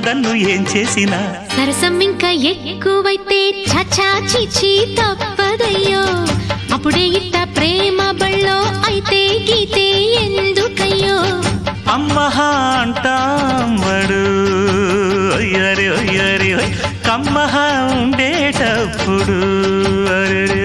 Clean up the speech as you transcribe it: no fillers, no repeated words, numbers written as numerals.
కాదన్ను ఏం చేసినా సరసం ఇంకా ఎక్కువైతే చచా చిచి తప్పదయ్యో అప్పుడే ఇట్ట ప్రేమ బళ్ళో అయితే గీతే ఎందుకయ్యో అమ్మహా అంటాంబడు ఒయ్యరి ఒయ్యరి కమ్మహా ఉండేటప్పుడు అరే